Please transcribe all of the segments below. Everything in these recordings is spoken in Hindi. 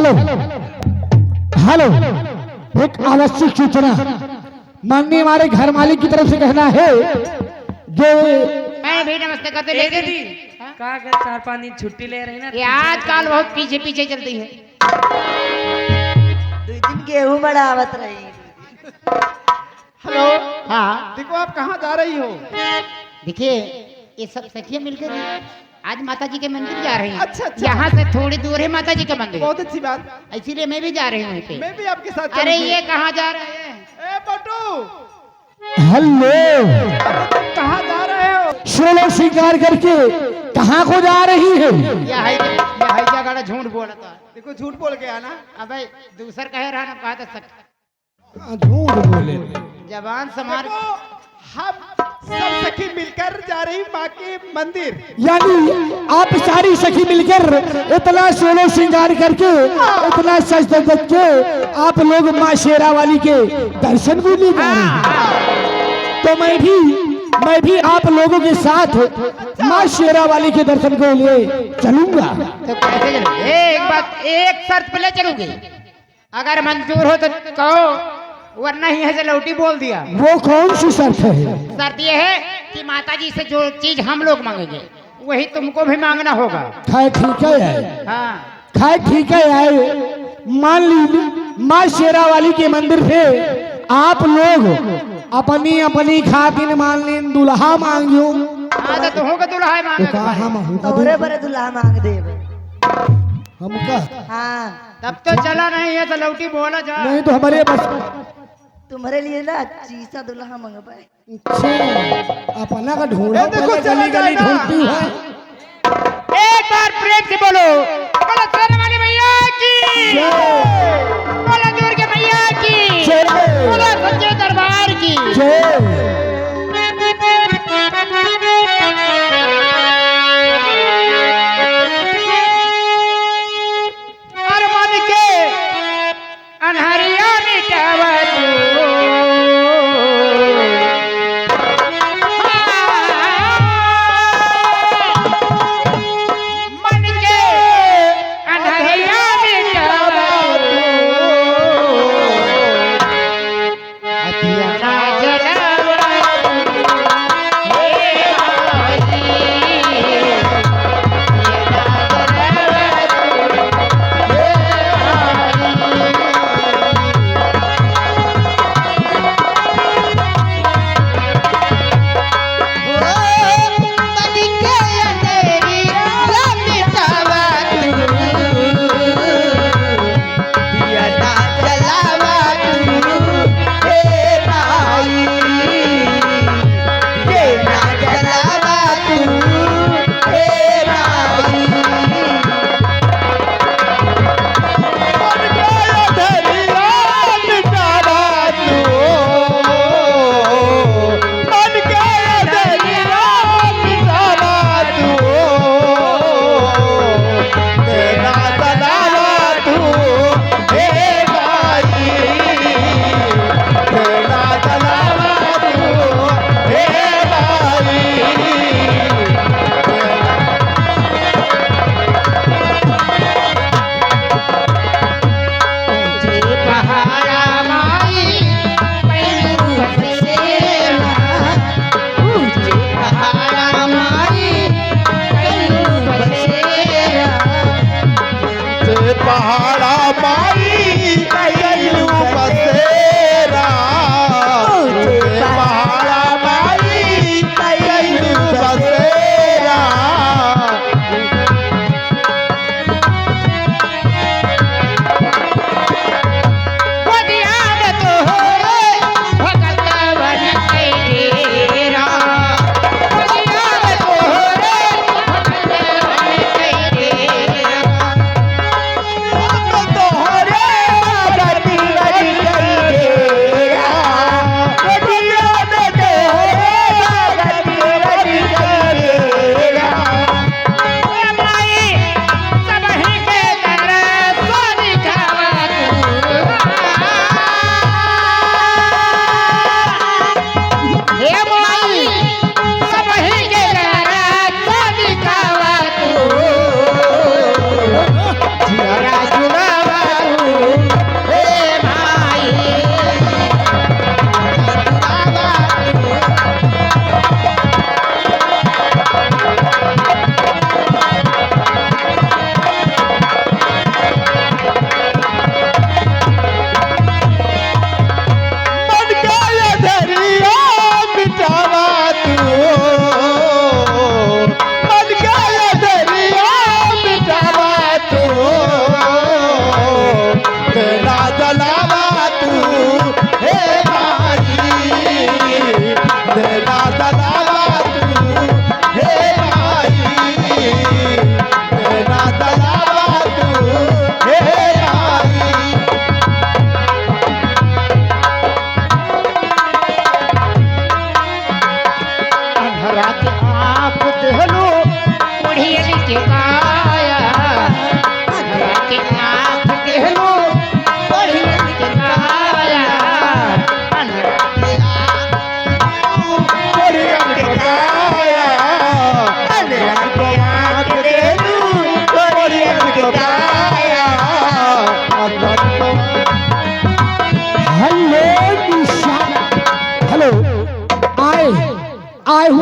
हेलो हेलो, एक आवश्यक सूचना माननीय हमारे घर मालिक की तरफ से कहना है जो मैं भी नमस्ते करते लेके दीदी कहा कर 4-5 दिन छुट्टी ले रही ना ये आजकल बहुत पीछे पीछे चलती है। 2 दिन गेहूं बढ़ावत रही। हेलो, हाँ देखो आप कहाँ जा रही हो? देखिए ये सब सखियां मिलकर आज माता जी के मंदिर जा रही हैं। अच्छा, अच्छा। यहाँ से थोड़ी दूर है माता जी का मंदिर, बहुत अच्छी बात। इसीलिए मैं भी जा रही हूँ वहीं पे। मैं भी आपके साथ अरे चलूंगी। ये कहाँ जा रहे हैं? ए बटू, हेलो, कहाँ जा रहे हो? सोलह श्रृंगार करके कहाँ को जा रही है? यह जगह झूठ बोला था। देखो झूठ बोल के आना। अबे दूसर कह रहा ना, कहा था झूठ बोले। जबान संभाल। देखो हम सब सखी मिलकर जा रही माँ के मंदिर। यानी आप सारी सखी मिलकर इतना सोलह श्रृंगार करके इतना सज धज के आप लोग माँ शेरा वाली के दर्शन को नहीं जा रहे हैं। तो मैं भी आप लोगों के साथ माँ शेरा वाली के दर्शन को लिए चलूंगा। तो कैसे चलोगे? एक बात, एक शर्त पे ले चलोगे, अगर मंजूर हो तो कहो, वरना ही ऐसे लौटी बोल दिया। वो कौन सी शर्त है? शर्त ये है कि माता जी से जो चीज हम लोग मांगेंगे वही तुमको भी मांगना होगा। खाए ठीक है, हाँ खाए ठीक है यार। मान लीजिए माँ शेरा वाली के मंदिर से आप लोग अपनी अपनी खातिर मान लीन दुल्हा मांगियो। हाँ तो तुम का दुल्हा है तो मांगेगा कहा भाई। हम हमका तोरे बरे दुल्हा मांग दे। हमका हाँ, तब तो चला नहीं है तो लौटी बोला जा। नहीं तो हमारे बस। तुम्हारे लिए ना चीसा दुल्हा मंगवाए। अच्छा, अपना का ढूंढो, ए, देखो, पहले चला गली गली जाएगा। ढूंढती है। एक बार प्रेम से बोलो, बोलो शेर वाली मैया की, बोलो दुर्गे मैया की, जय। बोलो सच्चे दरबार की। जय। और मन के अनहरिया मिटावा तू, मन के अनहरिया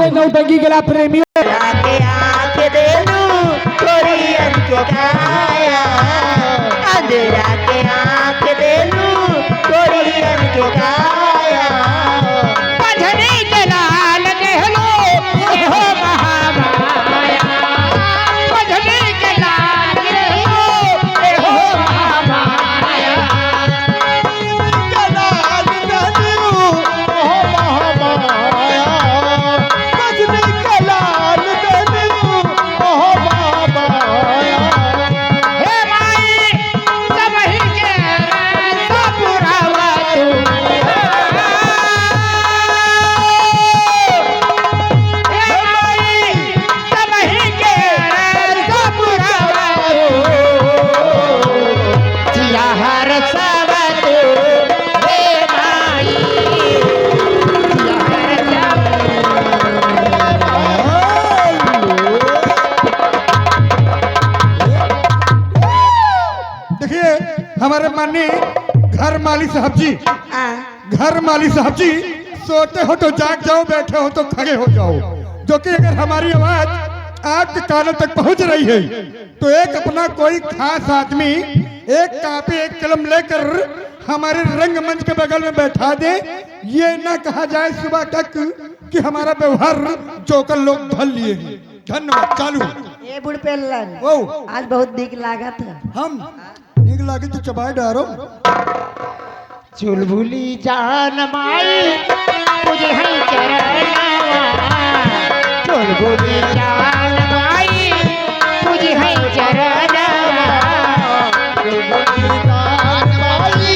है नौटंकी कला प्रेमी। आके आके दे लूं कोरी अंक काया, अंधेरा के आंख दे लूं कोरी अंक काया। बजने के लाल देहलो ए हो महामाया, बजने के लाल देहलो ए हो महामाया। लाल दहलू ओहो महामाया, बजने के लाल दहलू ओहो महामाया। हे माई सब ही के सब पुरावा तू, हे माई सब ही के सब पुरावा तू, जिया हर सब तू हे माई, जिया हर सब। देखिए हमारे माननीय घर माली साहब जी, हाँ, घर माली साहब जी, सोते हो तो जाग जाओ, बैठे हो तो खड़े हो जाओ। जो कि अगर हमारी आवाज आपके कानों तक पहुंच रही है तो एक अपना कोई खास आदमी एक कापी एक कलम लेकर हमारे रंगमंच के बगल में बैठा दे। ये ना कहा जाए सुबह तक कि हमारा व्यवहार जोकर लोग धल लिए हैं। धन्यवाद। चालू। ये बुढ़ पेलन ओ आज बहुत दिख लागा था। हम निक लागे तो चबाए डारो। चुलबुली जान माई तुझे है चरनावा, चुलबुली जान माई तुझे है चरनावा, चुलबुली जान माई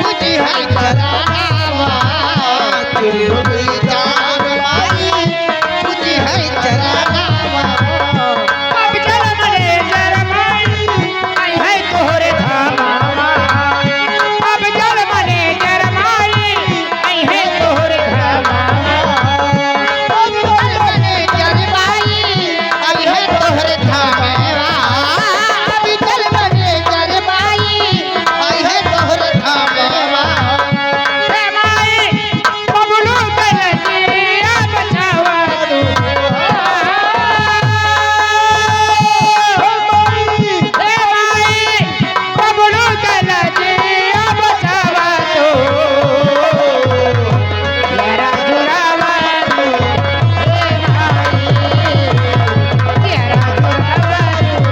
तुझे है चरनावा, चुलबुली जान माई तुझे है चरनावा। अब चल मने जरमाई आई है तोहरे धामावा, अब जल मने जरमाई आई है तोहरे धामावा, अब जल मने जरमाई आई है तोहरे धामावा, अब जल मने जरमाई आई है तोहरे धामावा। हे माई बबलू कलजिया बचावा तू, हे माई बबलू कलजिया बचावा तू, तेरा जुड़ावा तू, हे माई तेरा जुड़ावा तू।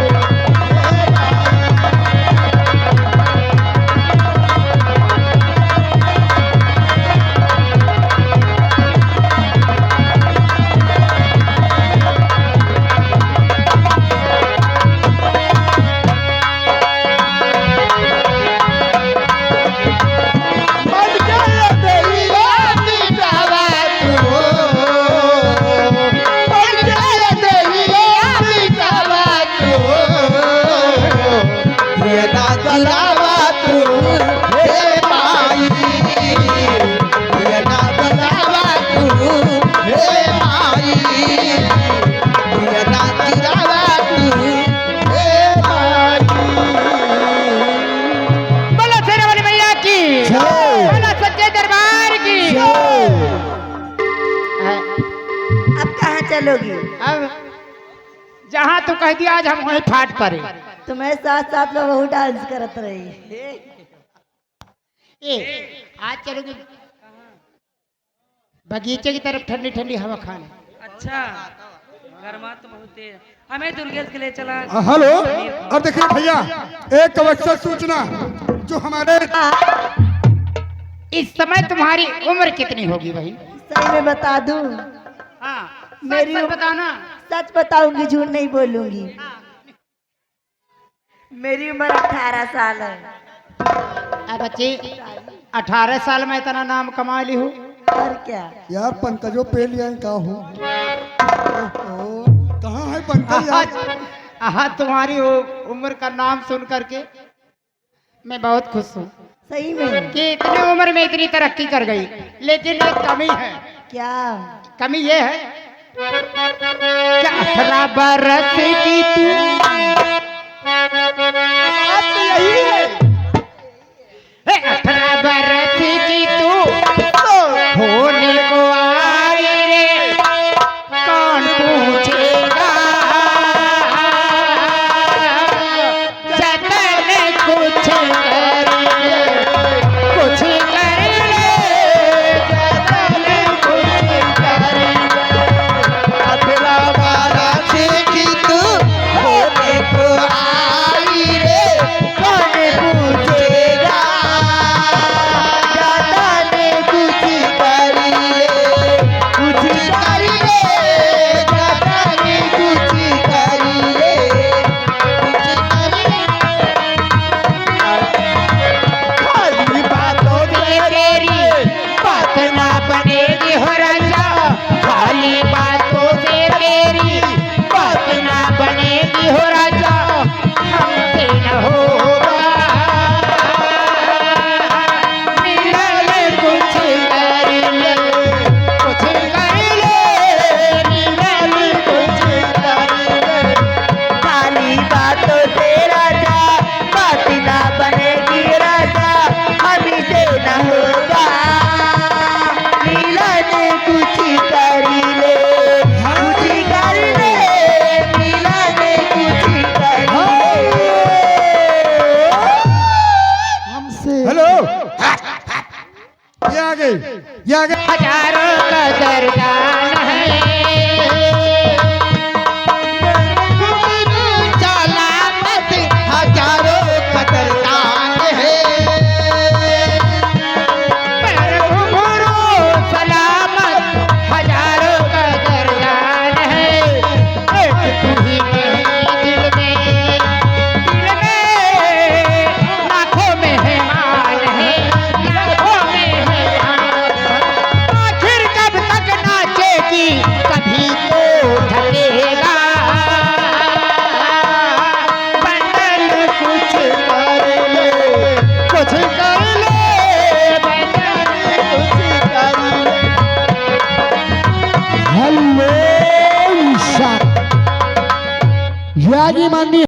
मन गया देलिया मिटावा तू, मन गया देलिया मिटावा तू, ये ना जलावा तू हे माई, ये ना जलावा तू हे माई, ये ना जलावा तू हे माई। बोलो शेरा वाली मैया की, बोलो सच्चे दरबार की। अब कहाँ चलोगी? अब जहाँ तू कह दिया आज हम वहीं फाट पड़े। तुम्हें साथ साथ में बहुत डांस करत रही। ए आज चलोगे बगीचे की तरफ ठंडी ठंडी हवा खाने। अच्छा गर्मा तो बहुत तेज। हमें दुर्गेश के लिए चला। हेलो। और देखिए भैया एक अवश्य सूचना, जो हमारे इस समय तुम्हारी उम्र कितनी होगी भाई? सही में बता दूं? हाँ मेरी सच उम्र- बताना। सच बताऊंगी, झूठ नहीं बोलूंगी। मेरी उम्र 18 साल है। बच्ची 18 साल में इतना नाम कमा ली हूँ। और क्या? यार पंकजो पे लिया है, का हो कहाँ है पंकज यार? हाँ तुम्हारी उम्र का नाम सुन करके मैं बहुत खुश हूँ सही में? कि इतनी उम्र में इतनी तरक्की कर गई। लेकिन एक कमी है। क्या? कमी ये है कि 18 बरस की तू, बात तो यही है। 18 बरस की तू होने को आई रे, आगे ये आगे हजारों कदरदान है सलामत हजारों कदरदान है पर घुंघरू सलामत हजारों कदरदान है एक तू ही मेरे दिल में लाखों मेहमान है लाखों मेहमान आखिर कब तक नाचेगी कभी तो ढलेगा बंधन कुछ कर ले कुछ कर ले बंधन कुछ कर ले हेलो ईशा यागी माननी